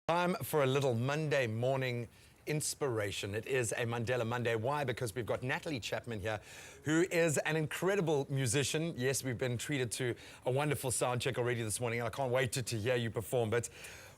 Time for a little Monday morning inspiration. It is a Mandela Monday. Why? Because we've got Natalie Chapman here, who is an incredible musician. Yes, we've been treated to a wonderful sound check already this morning, and I can't wait to hear you perform. But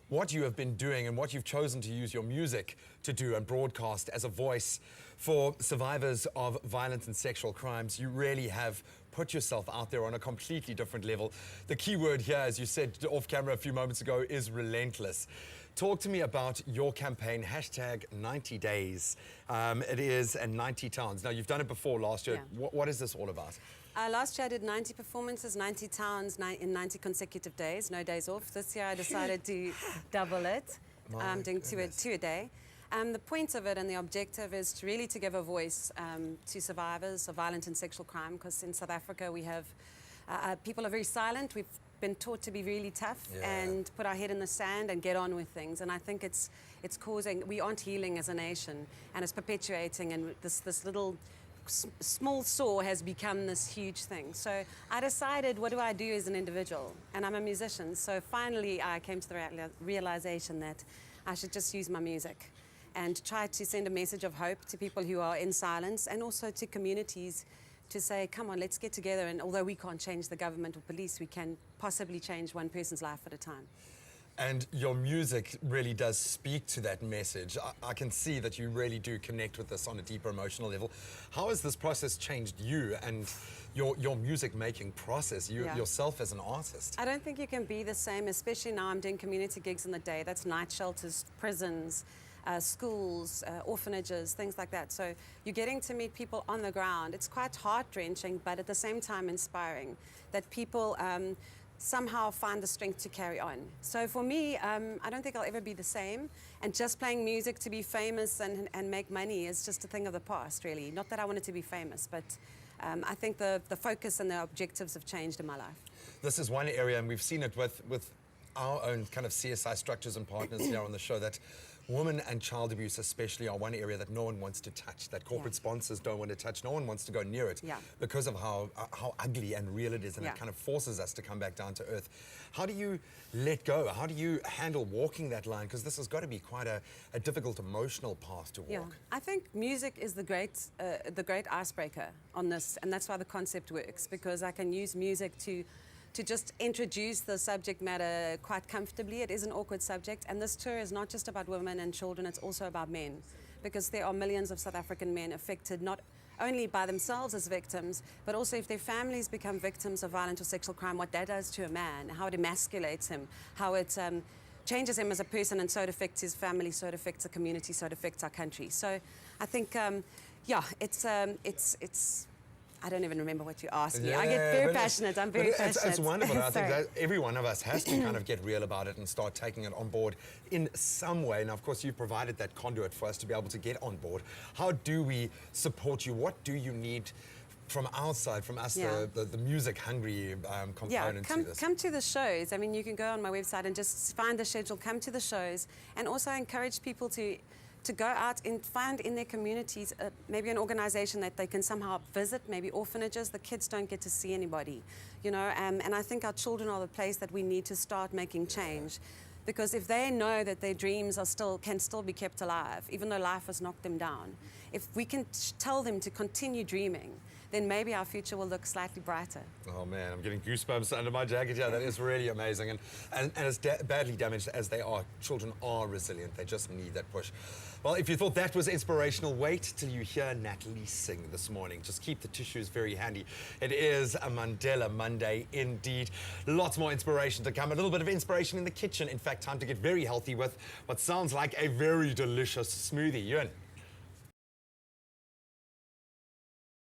what you have been doing and what you've chosen to use your music to do and broadcast as a voice for survivors of violence and sexual crimes, you really have put yourself out there on a completely different level. The key word here, as you said off camera a few moments ago, is relentless. Talk to me about your campaign, hashtag 90 days. It is in 90 towns. Now, you've done it before last year. Yeah. What is this all about? Last year I did 90 performances, 90 towns, in 90 consecutive days, no days off. This year I decided to double it, doing two a day. The point of it and the objective is really to give a voice to survivors of violent and sexual crime, because in South Africa we have, people are very silent. We've been taught to be really tough and put our head in the sand and get on with things. And I think it's causing, we aren't healing as a nation, and it's perpetuating, and this little small sore has become this huge thing. So I decided, what do I do as an individual? And I'm a musician, so finally I came to the realization that I should just use my music and try to send a message of hope to people who are in silence, and also to communities to say, come on, let's get together, and although we can't change the government or police, we can possibly change one person's life at a time. And your music really does speak to that message. I can see that you really do connect with this on a deeper emotional level. How has this process changed you and your music making process, yourself as an artist? I don't think you can be the same, especially now I'm doing community gigs in the day. That's night shelters, prisons, schools, orphanages, things like that. So you're getting to meet people on the ground. It's quite heart-wrenching, but at the same time inspiring, that people somehow find the strength to carry on. So for me, I don't think I'll ever be the same, and just playing music to be famous and make money is just a thing of the past, really. Not that I wanted to be famous, but I think the focus and the objectives have changed in my life. This is one area, and we've seen it with our own kind of CSI structures and partners here on the show, that women and child abuse especially are one area that no one wants to touch, that corporate sponsors don't want to touch, no one wants to go near it because of how ugly and real it is, and it kind of forces us to come back down to earth. How do you let go? How do you handle walking that line? Because this has got to be quite a difficult emotional path to walk. I think music is the great icebreaker on this, and that's why the concept works, because I can use music to just introduce the subject matter quite comfortably. It is an awkward subject, and this tour is not just about women and children, it's also about men, because there are millions of South African men affected not only by themselves as victims, but also if their families become victims of violent or sexual crime, what that does to a man, how it emasculates him, how it changes him as a person, and so it affects his family, so it affects the community, so it affects our country. So I think, it's I don't even remember what you asked me. I get very passionate. I'm very passionate. It's wonderful. I think that every one of us has to kind of get real about it and start taking it on board in some way. Now, of course, you've provided that conduit for us to be able to get on board. How do we support you? What do you need from outside, from us, the music-hungry component to this? Come to the shows. I mean, you can go on my website and just find the schedule, come to the shows, and also encourage people to go out and find in their communities maybe an organization that they can somehow visit, maybe orphanages. The kids don't get to see anybody, you know, and I think our children are the place that we need to start making change. Because if they know that their dreams can still be kept alive, even though life has knocked them down, if we can tell them to continue dreaming, then maybe our future will look slightly brighter. Oh man, I'm getting goosebumps under my jacket. Yeah, that is really amazing. And as badly damaged as they are, children are resilient. They just need that push. Well, if you thought that was inspirational, wait till you hear Natalie sing this morning. Just keep the tissues very handy. It is a Mandela Monday indeed. Lots more inspiration to come. A little bit of inspiration in the kitchen. In fact, time to get very healthy with what sounds like a very delicious smoothie. Ewan.